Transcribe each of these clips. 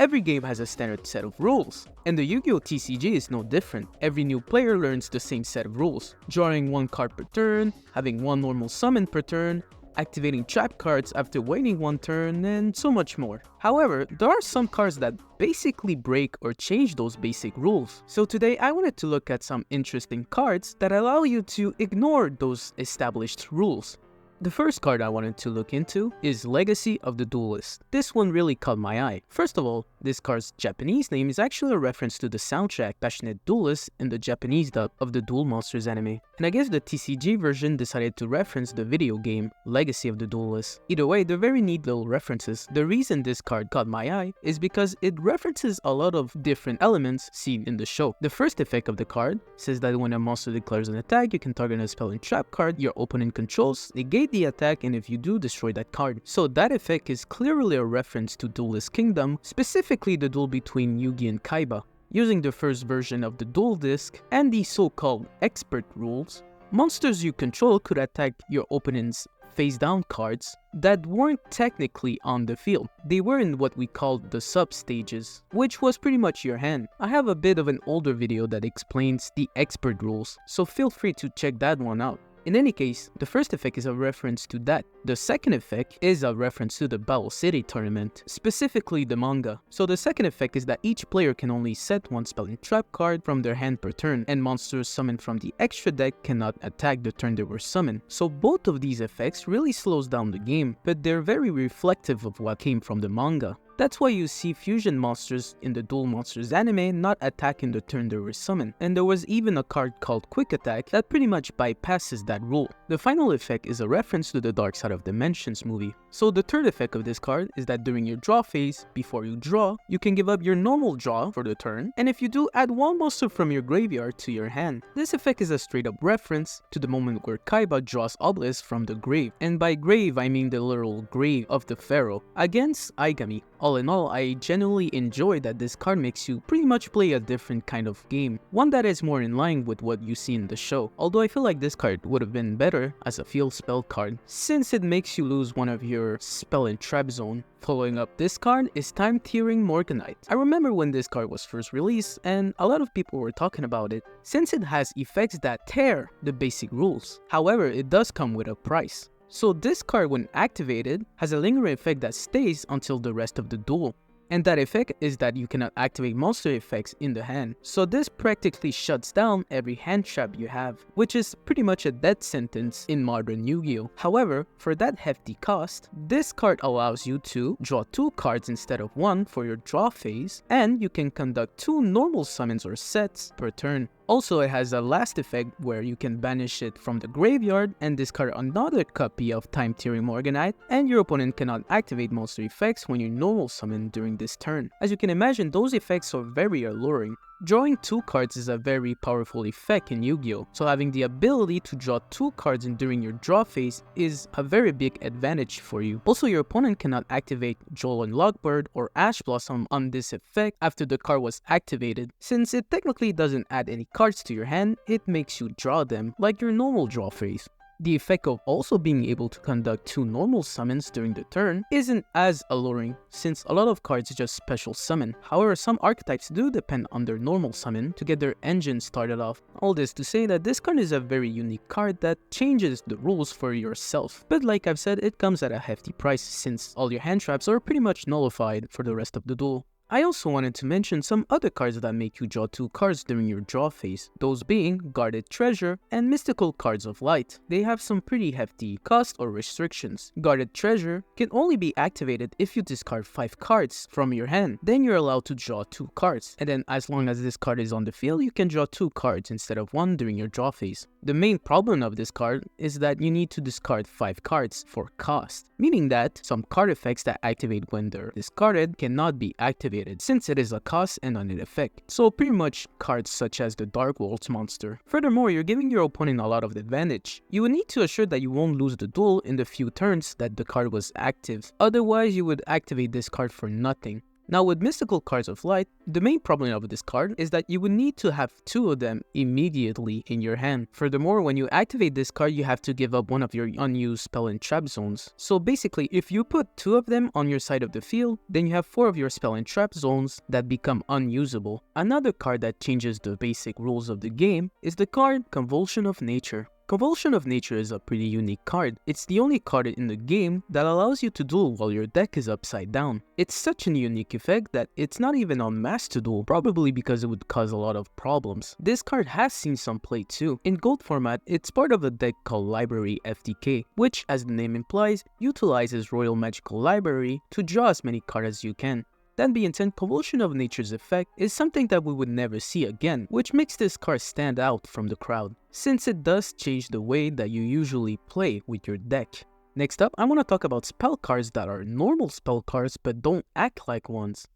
Every game has a standard set of rules, and the Yugioh TCG is no different. Every new player learns the same set of rules, drawing one card per turn, having one normal summon per turn, activating trap cards after waiting one turn, and so much more. However, there are some cards that basically break or change those basic rules. So today I wanted to look at some interesting cards that allow you to ignore those established rules. The first card I wanted to look into is Legacy of the Duelist. This one really caught my eye. First of all, this card's Japanese name is actually a reference to the soundtrack Passionate Duelist in the Japanese dub of the Duel Monsters anime. And I guess the TCG version decided to reference the video game Legacy of the Duelist. Either way, they're very neat little references. The reason this card caught my eye is because it references a lot of different elements seen in the show. The first effect of the card says that when a monster declares an attack, you can target a spell and trap card your opponent controls, negate the attack, and if you do, destroy that card. So that effect is clearly a reference to Duelist Kingdom, specifically the duel between Yugi and Kaiba. Using the first version of the duel disc and the so-called expert rules, monsters you control could attack your opponent's face-down cards that weren't technically on the field. They were in what we call the sub-stages, which was pretty much your hand. I have a bit of an older video that explains the expert rules, so feel free to check that one out. In any case, the first effect is a reference to that. The second effect is a reference to the Battle City tournament, specifically the manga. So the second effect is that each player can only set one spell and trap card from their hand per turn, and monsters summoned from the extra deck cannot attack the turn they were summoned. So both of these effects really slows down the game, but they're very reflective of what came from the manga. That's why you see fusion monsters in the Duel Monsters anime not attacking the turn they were summoned, and there was even a card called Quick Attack that pretty much bypasses that rule. The final effect is a reference to the Dark Side of Dimensions movie. So the third effect of this card is that during your draw phase, before you draw, you can give up your normal draw for the turn, and if you do, add one monster from your graveyard to your hand. This effect is a straight up reference to the moment where Kaiba draws Obelisk from the grave, and by grave I mean the literal grave of the pharaoh, against Aigami. All in all, I genuinely enjoy that this card makes you pretty much play a different kind of game, one that is more in line with what you see in the show. Although I feel like this card would have been better as a field spell card, since it makes you lose one of your spell and trap zone. Following up this card is Time Tearing Morganite. I remember when this card was first released and a lot of people were talking about it, since it has effects that tear the basic rules. However, it does come with a price. So this card, when activated, has a lingering effect that stays until the rest of the duel. And that effect is that you cannot activate monster effects in the hand. So this practically shuts down every hand trap you have, which is pretty much a death sentence in modern Yu-Gi-Oh! However, for that hefty cost, this card allows you to draw 2 cards instead of 1 for your draw phase, and you can conduct 2 normal summons or sets per turn. Also, it has a last effect where you can banish it from the graveyard and discard another copy of Time Tearing Morganite, and your opponent cannot activate monster effects when you normal summon during this turn. As you can imagine, those effects are very alluring. Drawing 2 cards is a very powerful effect in Yu-Gi-Oh! So having the ability to draw 2 cards during your draw phase is a very big advantage for you. Also, your opponent cannot activate Joel and Lockbird or Ash Blossom on this effect after the card was activated. Since it technically doesn't add any cards to your hand, it makes you draw them like your normal draw phase. The effect of also being able to conduct 2 normal summons during the turn isn't as alluring, since a lot of cards just special summon. However, some archetypes do depend on their normal summon to get their engine started off. All this to say that this card is a very unique card that changes the rules for yourself. But like I've said, it comes at a hefty price since all your hand traps are pretty much nullified for the rest of the duel. I also wanted to mention some other cards that make you draw 2 cards during your draw phase, those being Guarded Treasure and Mystical Cards of Light. They have some pretty hefty cost or restrictions. Guarded Treasure can only be activated if you discard 5 cards from your hand, then you're allowed to draw 2 cards, and then as long as this card is on the field, you can draw 2 cards instead of 1 during your draw phase. The main problem of this card is that you need to discard 5 cards for cost, meaning that some card effects that activate when they're discarded cannot be activated since it is a cost and a net effect. So pretty much cards such as the Dark Worlds monster. Furthermore, you're giving your opponent a lot of advantage. You will need to assure that you won't lose the duel in the few turns that the card was active. Otherwise, you would activate this card for nothing. Now with Mystical Cards of Light, the main problem of this card is that you would need to have 2 of them immediately in your hand. Furthermore, when you activate this card, you have to give up one of your unused spell and trap zones. So basically, if you put 2 of them on your side of the field, then you have 4 of your spell and trap zones that become unusable. Another card that changes the basic rules of the game is the card Convulsion of Nature. Convulsion of Nature is a pretty unique card. It's the only card in the game that allows you to duel while your deck is upside down. It's such a unique effect that it's not even on mass to duel, probably because it would cause a lot of problems. This card has seen some play too. In gold format, it's part of a deck called Library FTK, which, as the name implies, utilizes Royal Magical Library to draw as many cards as you can. That being said, Convulsion of Nature's effect is something that we would never see again, which makes this card stand out from the crowd, since it does change the way that you usually play with your deck. Next up, I want to talk about spell cards that are normal spell cards but don't act like ones.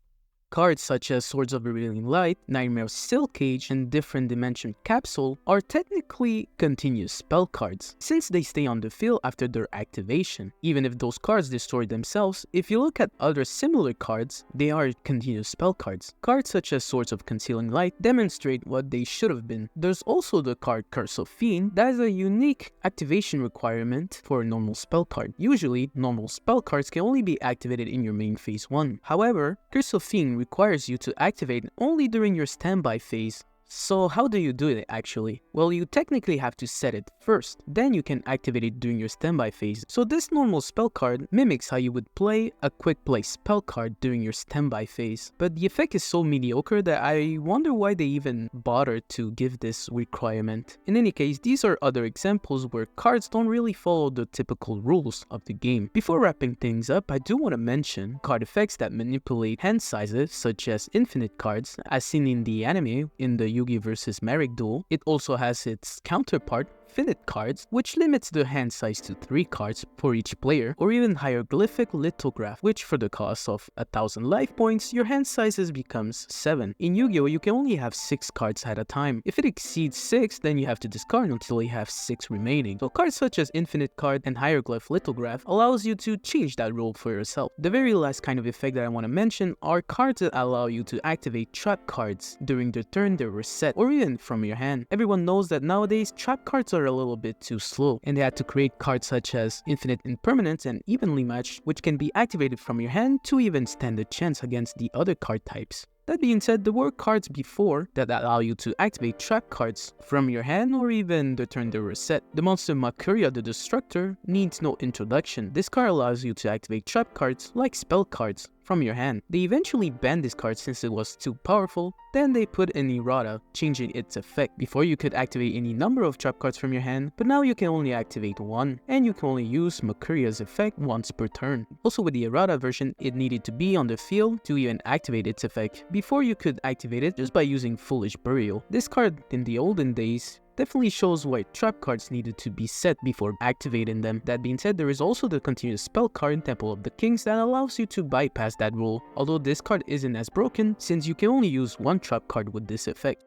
Cards such as Swords of Revealing Light, Nightmare Steel Cage, and Different Dimension Capsule are technically continuous spell cards, since they stay on the field after their activation. Even if those cards destroy themselves, if you look at other similar cards, they are continuous spell cards. Cards such as Swords of Concealing Light demonstrate what they should have been. There's also the card Curse of Fiend that has a unique activation requirement for a normal spell card. Usually, normal spell cards can only be activated in your main phase 1. However, Curse of Fiend requires you to activate only during your standby phase. So how do you do it actually? Well, you technically have to set it first, then you can activate it during your standby phase. So this normal spell card mimics how you would play a quick play spell card during your standby phase. But the effect is so mediocre that I wonder why they even bothered to give this requirement. In any case, these are other examples where cards don't really follow the typical rules of the game. Before wrapping things up, I do want to mention card effects that manipulate hand sizes, such as infinite cards, as seen in the anime in the Yugioh vs Merrick duel. It also has its counterpart, finite cards, which limits the hand size to 3 cards for each player, or even hieroglyphic lithograph, which for the cost of 1000 life points, your hand sizes becomes 7. In Yu-Gi-Oh, you can only have 6 cards at a time. If it exceeds 6, then you have to discard until you have 6 remaining. So cards such as infinite card and hieroglyph lithograph allows you to change that rule for yourself. The very last kind of effect that I want to mention are cards that allow you to activate trap cards during the turn they were set, or even from your hand. Everyone knows that nowadays trap cards are a little bit too slow, and they had to create cards such as Infinite Impermanence and Evenly Matched, which can be activated from your hand to even stand a chance against the other card types. That being said, there were cards before that allow you to activate trap cards from your hand or even the turn they were set. The monster Makuria the Destructor needs no introduction. This card allows you to activate trap cards like spell cards from your hand. They eventually banned this card since it was too powerful, then they put in errata, changing its effect. Before you could activate any number of trap cards from your hand, but now you can only activate one, and you can only use Makuria's effect once per turn. Also with the errata version, it needed to be on the field to even activate its effect. Before you could activate it just by using Foolish Burial. This card in the olden days definitely shows why trap cards needed to be set before activating them. That being said, there is also the continuous spell card Temple of the Kings that allows you to bypass that rule, although this card isn't as broken since you can only use one trap card with this effect.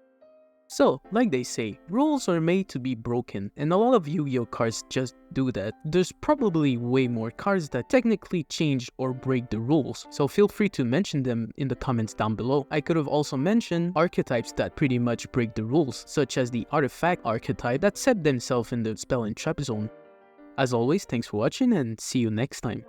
So, like they say, rules are made to be broken, and a lot of Yu-Gi-Oh cards just do that. There's probably way more cards that technically change or break the rules, so feel free to mention them in the comments down below. I could have also mentioned archetypes that pretty much break the rules, such as the artifact archetype that set themselves in the spell and trap zone. As always, thanks for watching and see you next time.